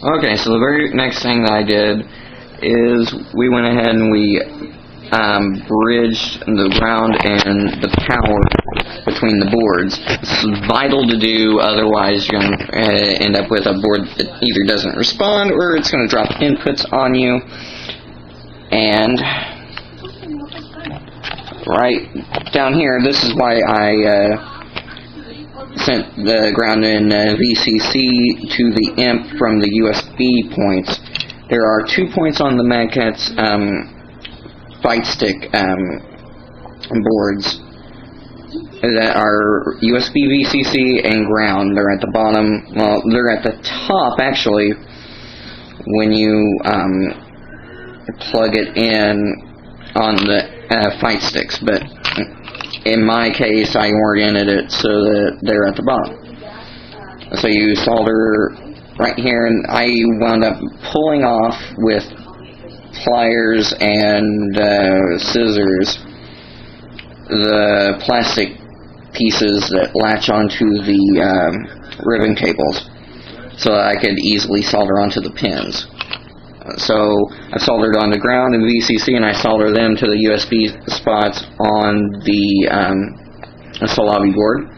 Okay, so the very next thing that I did is we went ahead and we bridged the ground and the power between the boards. This is vital to do, otherwise you're going to end up with a board that either doesn't respond or it's going to drop inputs on you. And right down here, this is why I sent the ground in VCC to the Imp from the USB points. There are 2 points on the Madcatz Fight Stick boards that are USB VCC and ground. They're at the bottom. Well, they're at the top actually when you plug it in on the fight sticks, but in my case I oriented it so that they're at the bottom. So you solder right here, and I wound up pulling off with pliers and scissors the plastic pieces that latch onto the ribbon cables so that I could easily solder onto the pins. So I soldered on the ground in VCC, and I soldered them to the USB spots on the Saulabi board.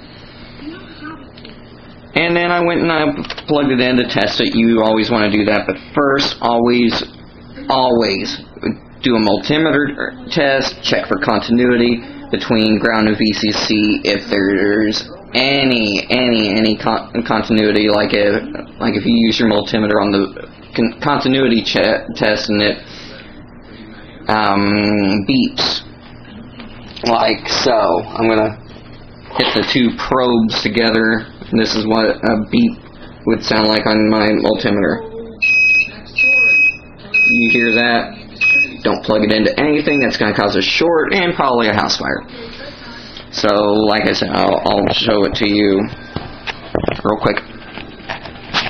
And then I went and I plugged it in to test it. You always want to do that, but first, always do a multimeter test. Check for continuity between ground and VCC. If there's any continuity, like if you use your multimeter on the continuity test and it beeps like so. I'm gonna hit the 2 probes together. This is what a beep would sound like on my multimeter. You hear that? Don't plug it into anything that's going to cause a short and probably a house fire. So, like I said, I'll show it to you real quick.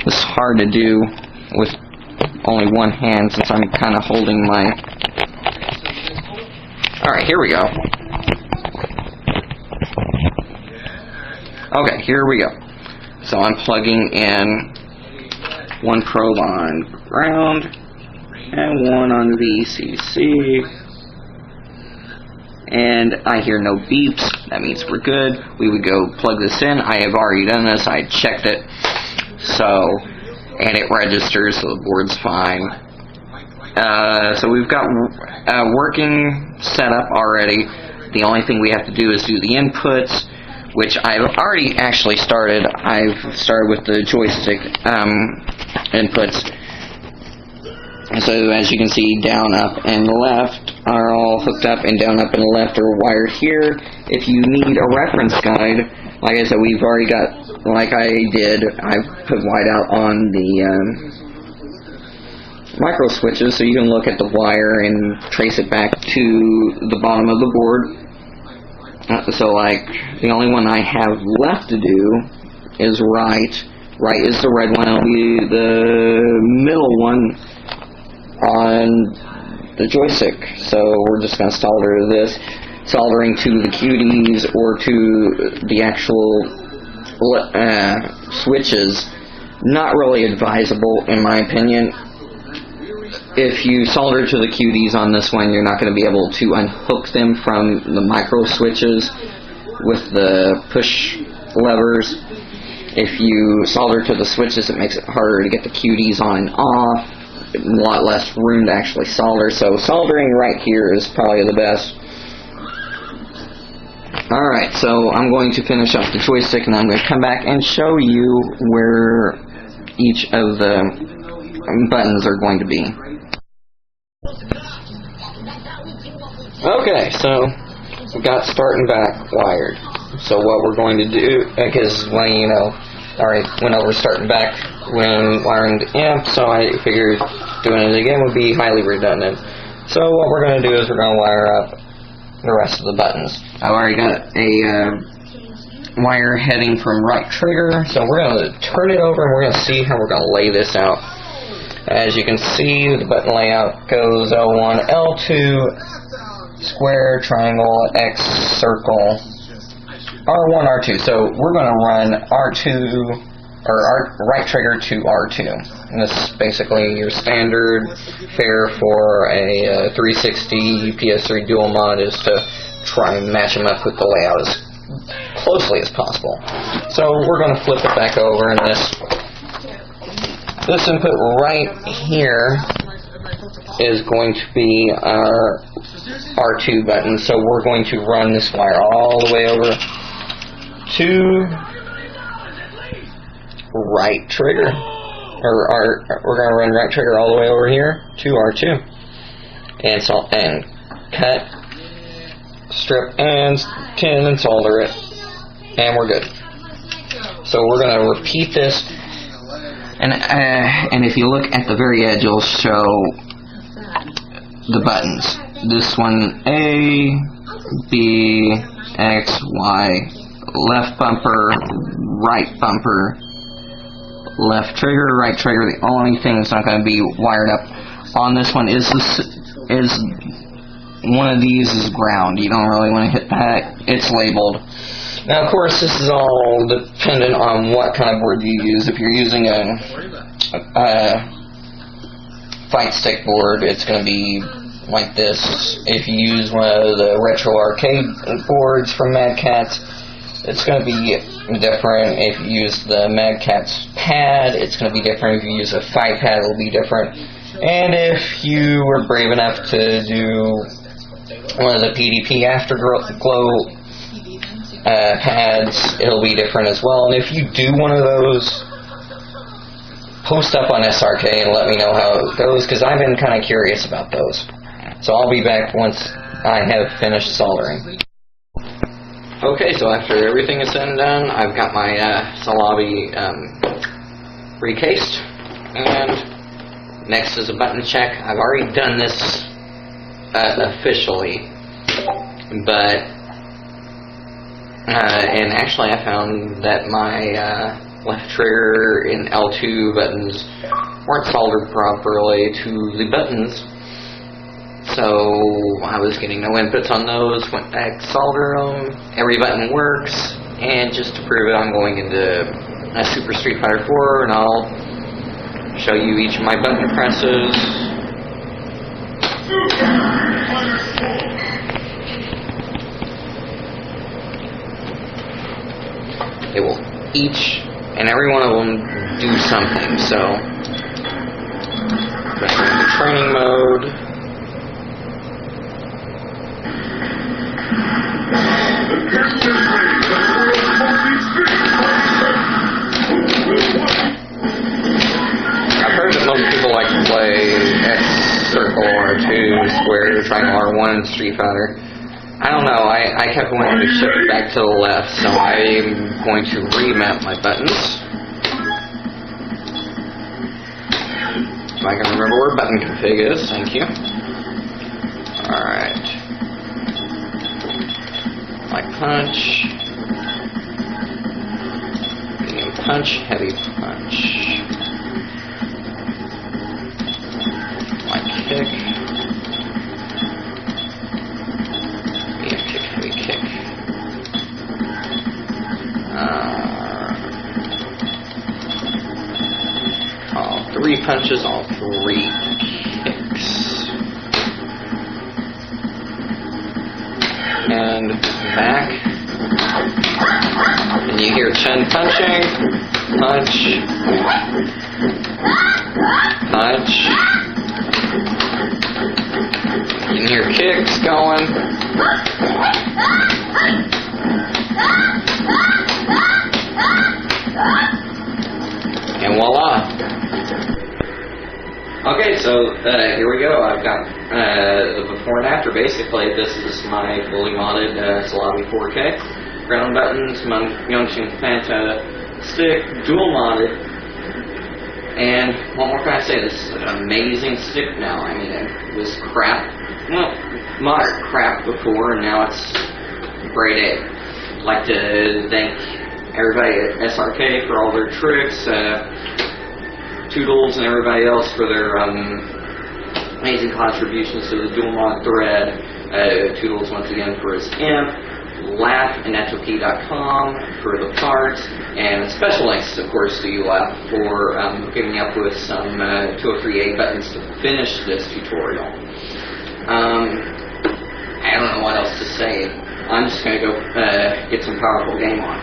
It's hard to do with only one hand since I'm kind of holding my... Alright, here we go. Okay, here we go. So I'm plugging in 1 probe on ground and 1 on VCC. And I hear no beeps. That means we're good. We would go plug this in. I have already done this. I checked it. And it registers, so the board's fine. So we've got a working setup already. The only thing we have to do is do the inputs, which I've already actually started. I've started with the joystick inputs. So as you can see, down, up, and left are all hooked up, and down, up, and left are wired here. If you need a reference guide, like I said, we've already got, like I did, I put whiteout on the micro switches, so you can look at the wire and trace it back to the bottom of the board. So like, the only one I have left to do is right. Right is the red one. It'll be the middle one on the joystick. So we're just going to solder this. Soldering to the QDs or to the actual switches, not really advisable in my opinion. If you solder to the QDs on this one, you're not going to be able to unhook them from the micro switches with the push levers. If you solder to the switches, it makes it harder to get the QDs on and off. A lot less room to actually solder. So soldering right here is probably the best. Alright, so I'm going to finish up the joystick, and I'm going to come back and show you where each of the buttons are going to be. Okay, so we've got start and back wired. So what we're going to do, because when you know, already went over start and back when wiring the Imp, so I figured doing it again would be highly redundant. So what we're going to do is we're going to wire up the rest of the buttons. I've already got a wire heading from right trigger, so we're going to turn it over and we're going to see how we're going to lay this out. As you can see, the button layout goes L1, L2, square, triangle, X, circle, R1, R2. So we're going to run R2 right trigger to R2. And this is basically your standard fare for a 360 PS3 dual mod, is to try and match them up with the layout as closely as possible. So we're going to flip it back over, and this input right here is going to be our R2 button. So we're going to run this wire all the way over to right trigger, we're going to run right trigger all the way over here to R2, and cut, strip, and tin and solder it, and we're good. So we're going to repeat this, and if you look at the very edge, it'll show the buttons. This one, A, B, X, Y, left bumper, right bumper, left trigger, right trigger. The only thing that's not going to be wired up on this one is one of these is ground. You don't really want to hit that. It's labeled. Now, of course, this is all dependent on what kind of board you use. If you're using a fight stick board, it's going to be like this. If you use one of the retro arcade boards from Madcatz, it's going to be different. If you use the Madcatz pad, it's going to be different. If you use a fight pad, it'll be different. And if you were brave enough to do one of the PDP Afterglow pads, it'll be different as well. And if you do one of those, post up on SRK and let me know how it goes, because I've been kind of curious about those. So I'll be back once I have finished soldering. Okay, so after everything is said and done, I've got my Saulabi recased, and next is a button check. I've already done this officially, but and actually I found that my left trigger and L2 buttons weren't soldered properly to the buttons. So I was getting no inputs on those, went back, soldered them, every button works, and just to prove it, I'm going into a Super Street Fighter 4, and I'll show you each of my button presses. It will each and every one of them do something, so back into training mode. I've heard that most people like to play X, circle, R2, square, triangle, R1 in Street Fighter. I don't know, I kept wanting to shift it back to the left, so I'm going to remap my buttons. So I can remember where button config is, thank you. Alright. Light punch. Medium punch, heavy punch. Light kick. Medium kick, heavy kick. All three punches, all three kicks. And back. And you hear Chen punching. Punch. Punch. You can hear kicks going. And voila. Okay, so here we go. I've got the before and after. Basically, this is my fully modded Saulabi 4K. Ground buttons, Myoungshin Fanta stick, dual modded. And what more can I say? This is an amazing stick now. I mean, it was crap. Well, moderate crap before, and now it's grade A. I'd like to thank everybody at SRK for all their tricks. Toodles and everybody else for their amazing contributions to the dual mod thread. Toodles once again for his Imp. laugh.netokey.com for the parts, and special thanks, of course, to you, Laugh, for hooking me up with some 203A buttons to finish this tutorial. I don't know what else to say. I'm just going to go get some powerful game on.